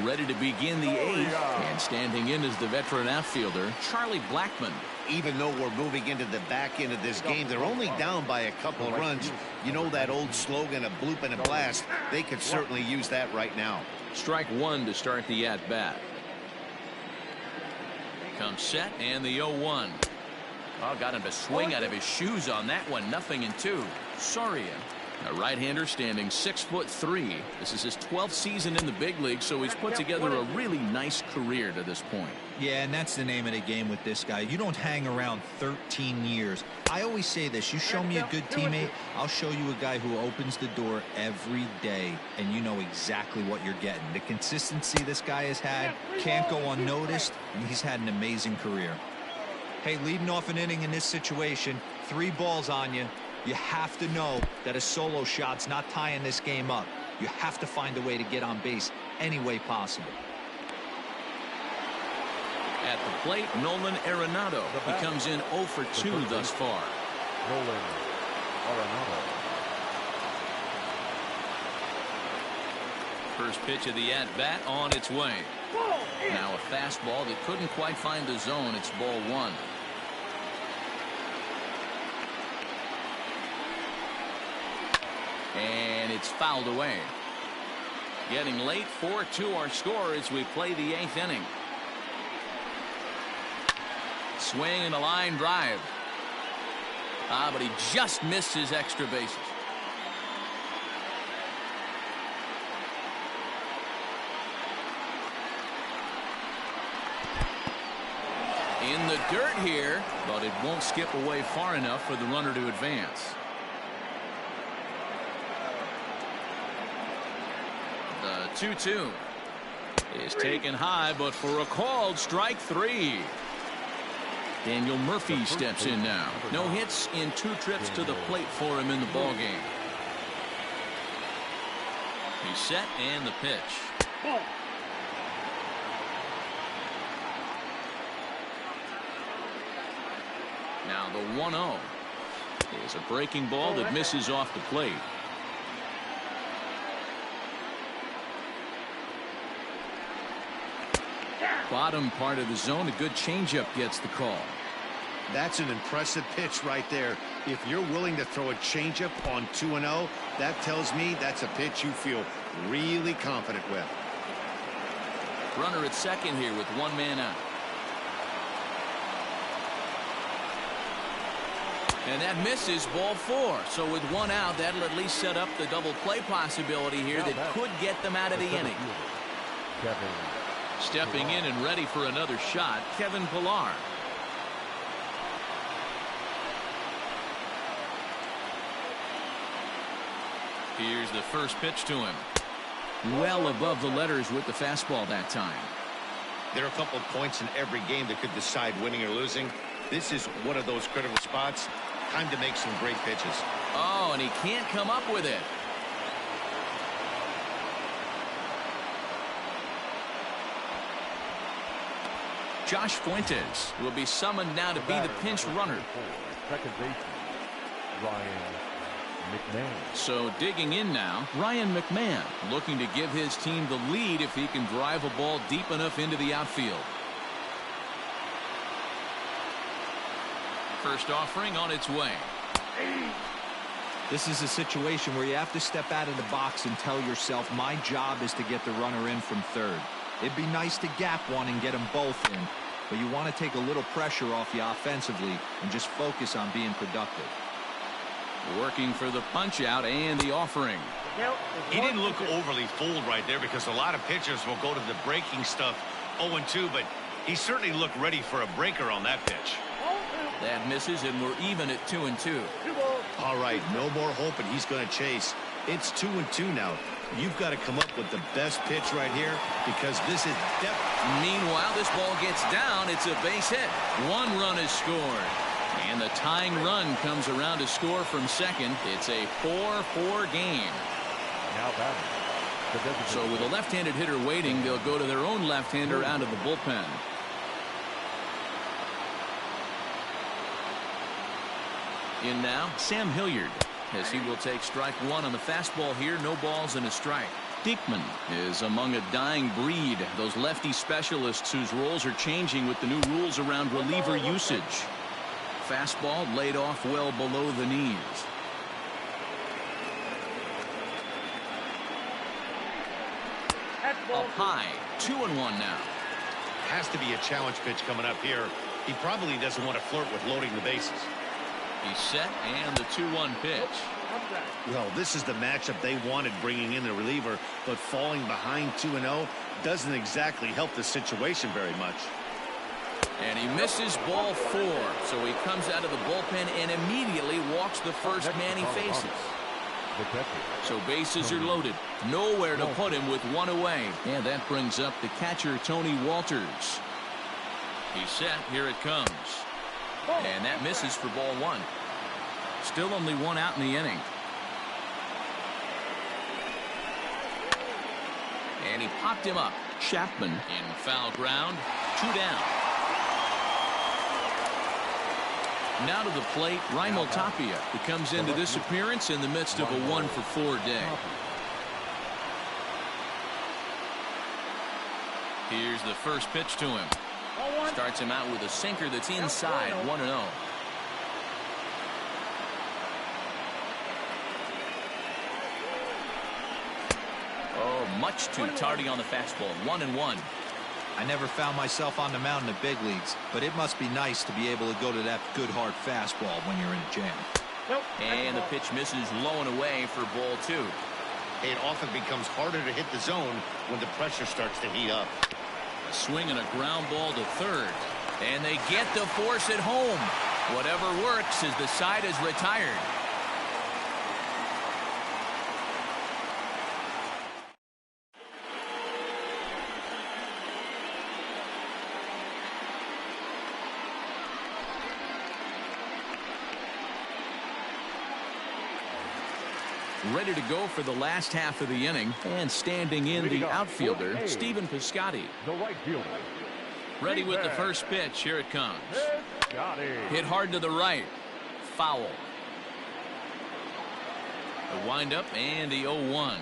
Ready to begin the eighth. And standing in is the veteran outfielder, Charlie Blackmon. Even though we're moving into the back end of this game, they're only down by a couple of runs. You know that old slogan, a bloop and a blast? They could certainly use that right now. Strike one to start the at-bat. Comes set and the 0-1. Oh, got him to swing out of his shoes on that one. 0-2. Soria, a right-hander standing 6'3". This is his 12th season in the big league, so he's put together a really nice career to this point. Yeah, and that's the name of the game with this guy. You don't hang around 13 years. I always say this, you show me a good teammate, I'll show you a guy who opens the door every day, and you know exactly what you're getting. The consistency this guy has had can't go unnoticed, and he's had an amazing career. Hey, leading off an inning in this situation, 3 balls on you. You have to know that a solo shot's not tying this game up. You have to find a way to get on base any way possible. At the plate, Nolan Arenado. He comes in 0 for 2 thus far. Nolan Arenado. First pitch of the at-bat on its way. Now a fastball that couldn't quite find the zone. It's ball 1. And it's fouled away. Getting late, 4-2 our score as we play the 8th inning. Swing and a line drive. But he just missed his extra bases. In the dirt here, but it won't skip away far enough for the runner to advance. The 2-2 is taken high, but for a called strike 3. Daniel Murphy steps in now. No hits in 2 trips to the plate for him in the ball game. He's set and the pitch. Now the 1-0 is a breaking ball that misses off the plate. Bottom part of the zone, a good changeup gets the call. That's an impressive pitch right there. If you're willing to throw a changeup on 2-0, that tells me that's a pitch you feel really confident with. Runner at second here with 1 man out. And that misses, ball 4. So with 1 out, that'll at least set up the double play possibility here that could get them out of the inning. Stepping in and ready for another shot, Kevin Pillar. Here's the first pitch to him. Well above the letters with the fastball that time. There are a couple of points in every game that could decide winning or losing. This is one of those critical spots. Time to make some great pitches. Oh, and he can't come up with it. Josh Fuentes will be summoned now to be the pinch runner. Second baseman, Ryan McMahon. So digging in now, Ryan McMahon looking to give his team the lead if he can drive a ball deep enough into the outfield. First offering on its way. This is a situation where you have to step out of the box and tell yourself, my job is to get the runner in from third. It'd be nice to gap one and get them both in, but you want to take a little pressure off you offensively and just focus on being productive. Working for the punch out and the offering. He didn't look overly fooled right there because a lot of pitchers will go to the breaking stuff 0-2, but he certainly looked ready for a breaker on that pitch. That misses, and we're even at 2-2. All right, no more hope, and he's going to chase. It's 2-2 now. You've got to come up with the best pitch right here because this is Meanwhile, this ball gets down. It's a base hit. 1 run is scored. And the tying run comes around to score from second. It's a 4-4 game. Now batting. So with a left-handed hitter waiting, they'll go to their own left-hander out of the bullpen. In now, Sam Hilliard, as he will take strike 1 on the fastball here. No balls and a strike. Diekman is among a dying breed, those lefty specialists whose roles are changing with the new rules around reliever usage. Fastball laid off well below the knees. Up high, 2-1 now. Has to be a challenge pitch coming up here. He probably doesn't want to flirt with loading the bases. He's set, and the 2-1 pitch. Well, this is the matchup they wanted, bringing in the reliever, but falling behind 2-0 doesn't exactly help the situation very much. And he misses ball 4, so he comes out of the bullpen and immediately walks the first man he faces. So bases are loaded. Nowhere to put him with one away. And that brings up the catcher, Tony Walters. He's set. Here it comes. And that misses for ball 1. Still only one out in the inning. And he popped him up. Chapman in foul ground. 2 down. Now to the plate, Raimel Tapia, who comes into this appearance in the midst of a 1-for-4 day. Here's the first pitch to him. Starts him out with a sinker that's inside. 1-0. Oh, much too tardy on the fastball. 1-1. I never found myself on the mound in the big leagues, but it must be nice to be able to go to that good hard fastball when you're in a jam. And the pitch misses low and away for ball 2. It often becomes harder to hit the zone when the pressure starts to heat up. A swing and a ground ball to third. And they get the force at home. Whatever works as the side is retired. Ready to go for the last half of the inning, and standing in the outfielder, Stephen Piscotty. The right fielder. Ready with the first pitch. Here it comes. Hit hard to the right. Foul. The windup and the 0-1.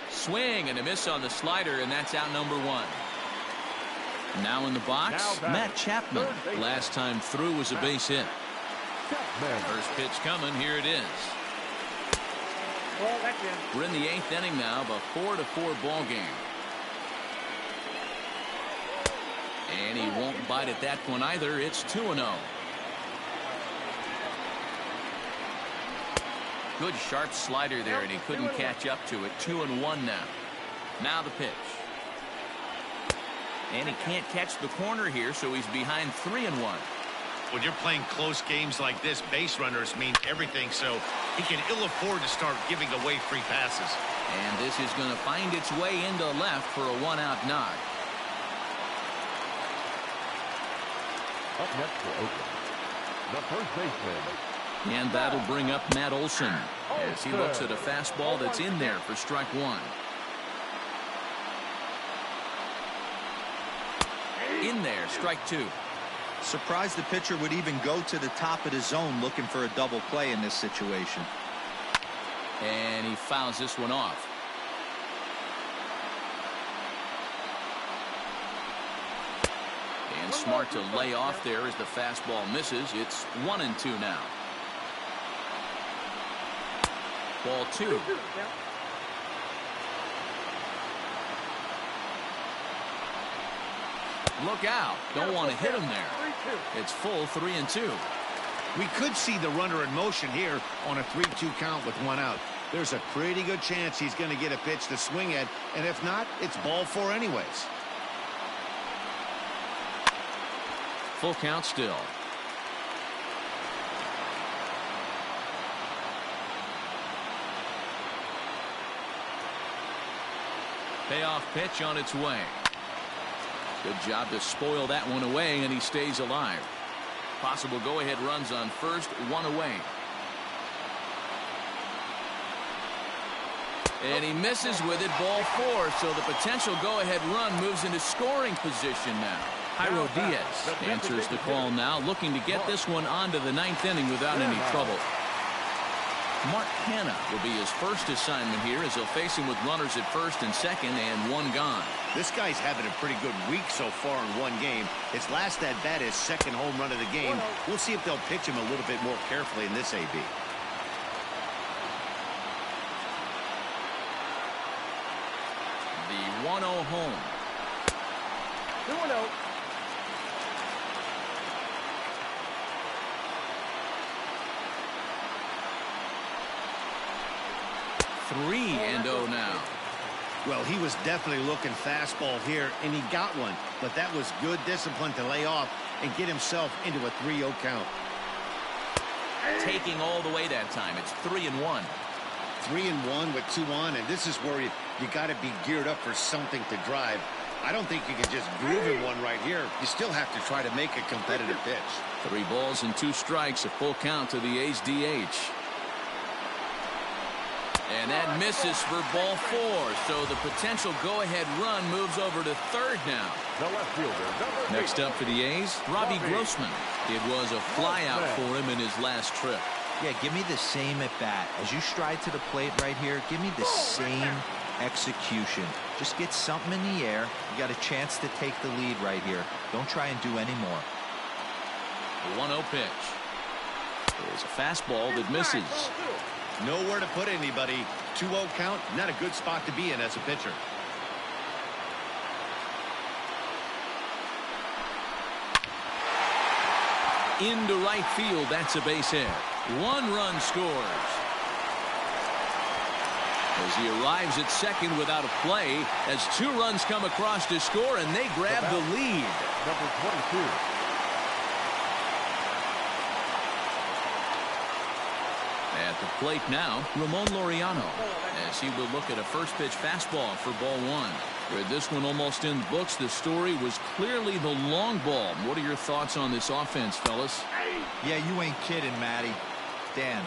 Swing and a miss on the slider, and that's out number 1. Now in the box, Matt Chapman. Last time through was a base hit. First pitch coming. Here it is. We're in the 8th inning now, of a 4-4 ball game. And he won't bite at that one either. It's 2-0. Good sharp slider there, and he couldn't catch up to it. 2-1 now. Now the pitch. And he can't catch the corner here, so he's behind 3-1. When you're playing close games like this, base runners mean everything, so he can ill afford to start giving away free passes. And this is going to find its way into left for a 1-out knock. Up next for Oakland, the first baseman. And that'll bring up Matt Olson as he looks at a fastball that's in there for strike 1. In there, strike 2. Surprised the pitcher would even go to the top of the zone looking for a double play in this situation. And he fouls this one off. And smart to lay off there as the fastball misses. It's 1-2 now. Ball 2. Look out. Don't want to hit him there. It's full 3-2. We could see the runner in motion here on a 3-2 count with 1 out. There's a pretty good chance he's going to get a pitch to swing at, and if not, it's ball 4 anyways. Full count still. Payoff pitch on its way. Good job to spoil that one away, and he stays alive. Possible go-ahead runs on first, 1 away. And he misses with it, ball 4. So the potential go-ahead run moves into scoring position now. Jairo Diaz answers the call now, looking to get this one onto the 9th inning without any trouble. Mark Hanna will be his first assignment here as he'll face him with runners at first and second and 1 gone. This guy's having a pretty good week so far in one game. His last at bat is second home run of the game. We'll see if they'll pitch him a little bit more carefully in this AB. The 1-0 home. 2-0. Three and 0 now. Well, he was definitely looking fastball here, and he got one. But that was good discipline to lay off and get himself into a 3-0 count. Taking all the way that time. It's 3-1. 3-1 with 2 on, and this is where you got to be geared up for something to drive. I don't think you can just groove in one right here. You still have to try to make a competitive pitch. 3 balls and 2 strikes, a full count to the A's DH. And that misses for ball 4. So the potential go-ahead run moves over to third now. The left fielder, Next up for the A's, Robbie Grossman. It was a flyout for him in his last trip. Yeah, give me the same at bat. As you stride to the plate right here, give me the same execution. Just get something in the air. You got a chance to take the lead right here. Don't try and do any more. The 1-0 pitch. There's a fastball that misses. Nowhere to put anybody. 2-0 count, not a good spot to be in as a pitcher. Into right field, that's a base hit. 1 run scores. As he arrives at second without a play, as 2 runs come across to score, and they grab the lead. number 22. At the plate now, Ramon Laureano, as he will look at a first pitch fastball for ball 1. With this one almost in the books, the story was clearly the long ball. What are your thoughts on this offense, fellas? Yeah, you ain't kidding, Matty. Dan,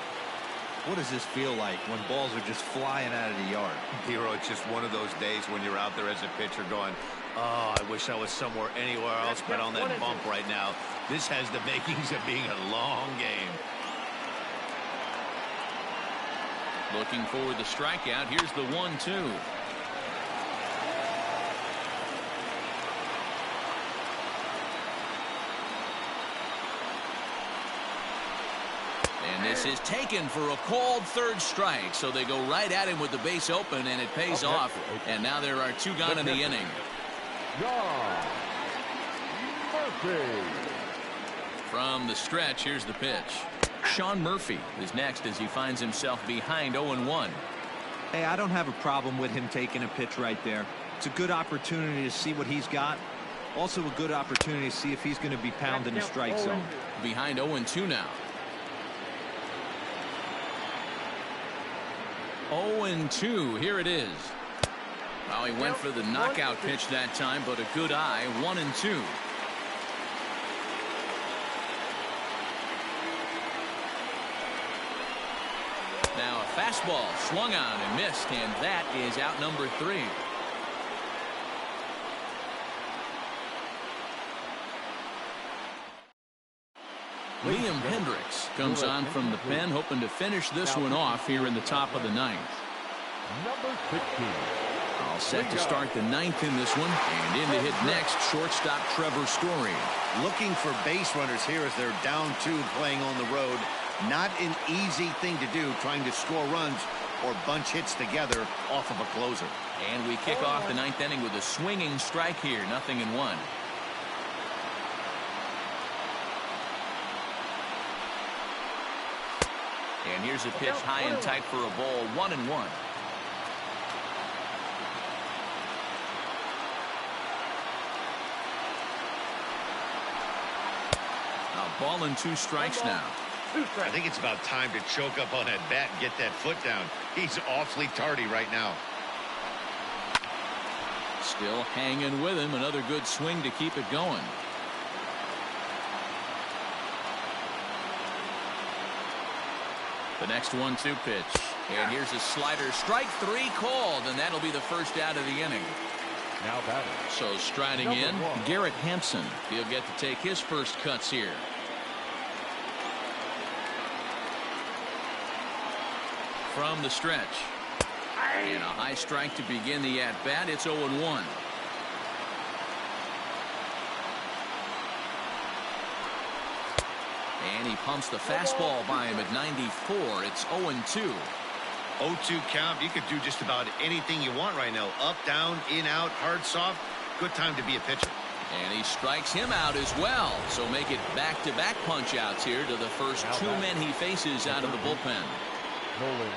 what does this feel like when balls are just flying out of the yard? Hero, it's just one of those days when you're out there as a pitcher going, oh, I wish I was somewhere anywhere else but on that bump right now. This has the makings of being a long game. Looking for the strikeout. Here's the 1-2. And this is taken for a called third strike. So they go right at him with the base open, and it pays off. And now there are 2 gone in the inning. John Murphy. From the stretch, here's the pitch. Sean Murphy is next as he finds himself behind 0-1. Hey, I don't have a problem with him taking a pitch right there. It's a good opportunity to see what he's got. Also a good opportunity to see if he's going to be pounding the strike zone. Behind 0-2 now. 0-2. Here it is. Well, he went for the knockout pitch that time, but a good eye. 1-2. Now a fastball swung on and missed, and that is out number 3. Liam Hendricks comes on from the pen, hoping to finish this one off here in the top of the 9th. Number 16. All set to start the 9th in this one, and in to hit next, shortstop Trevor Story. Looking for base runners here as they're down 2 playing on the road. Not an easy thing to do, trying to score runs or bunch hits together off of a closer. And we kick off the 9th inning with a swinging strike here, 0-1. And here's a pitch high and tight for a ball, 1-1. A ball and 2 strikes now. I think it's about time to choke up on that bat and get that foot down. He's awfully tardy right now. Still hanging with him. Another good swing to keep it going. The next 1-2 pitch. And here's a slider. Strike 3 called, and that'll be the first out of the inning. Now batting. So striding Number in, 1. Garrett Hampson. He'll get to take his first cuts here. From the stretch. And a high strike to begin the at-bat. It's 0-1. And he pumps the fastball by him at 94. It's 0-2. 0-2 count. You could do just about anything you want right now. Up, down, in, out, hard, soft. Good time to be a pitcher. And he strikes him out as well. So make it back-to-back punch-outs here to the first 2 men he faces out of the bullpen. Nolan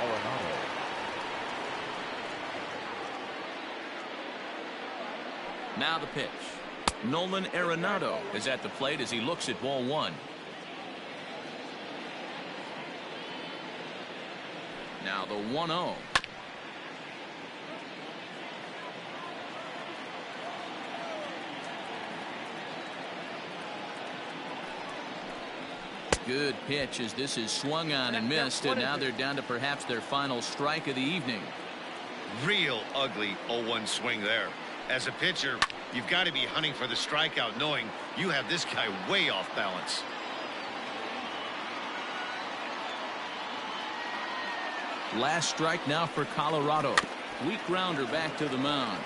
Arenado. Now the pitch. Nolan Arenado is at the plate as he looks at ball 1. Now the 1-0. Good pitch as this is swung on and missed, and now they're down to perhaps their final strike of the evening. Real ugly 0-1 swing there. As a pitcher, you've got to be hunting for the strikeout, knowing you have this guy way off balance. Last strike now for Colorado. Weak grounder back to the mound.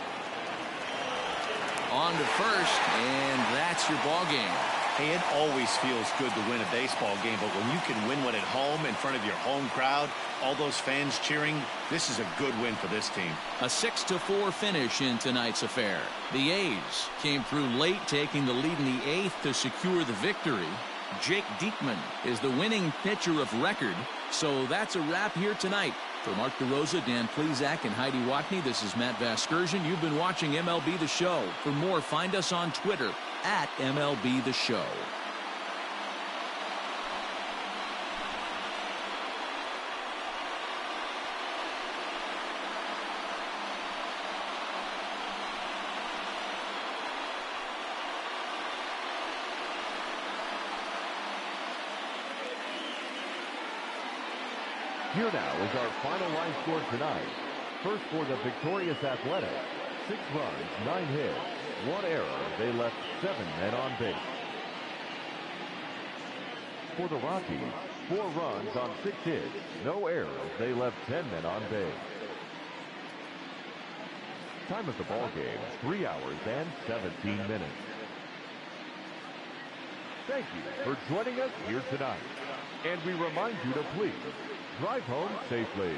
On to first, and that's your ball game. Hey, it always feels good to win a baseball game, but when you can win one at home in front of your home crowd, all those fans cheering, this is a good win for this team. A 6-4 finish in tonight's affair. The A's came through late, taking the lead in the 8th to secure the victory. Jake Diekman is the winning pitcher of record. So that's a wrap here tonight. For Mark DeRosa, Dan Plesac, and Heidi Watney, this is Matt Vasgersian. You've been watching MLB The Show. For more, find us on Twitter at MLB The Show. Here now is our final line score tonight. First for the victorious Athletics, 6 runs, 9 hits, 1 error. They left 7 men on base. For the Rockies, 4 runs on 6 hits, no errors. They left 10 men on base. Time of the ball game, 3 hours and 17 minutes. Thank you for joining us here tonight. And we remind you to please drive home safely.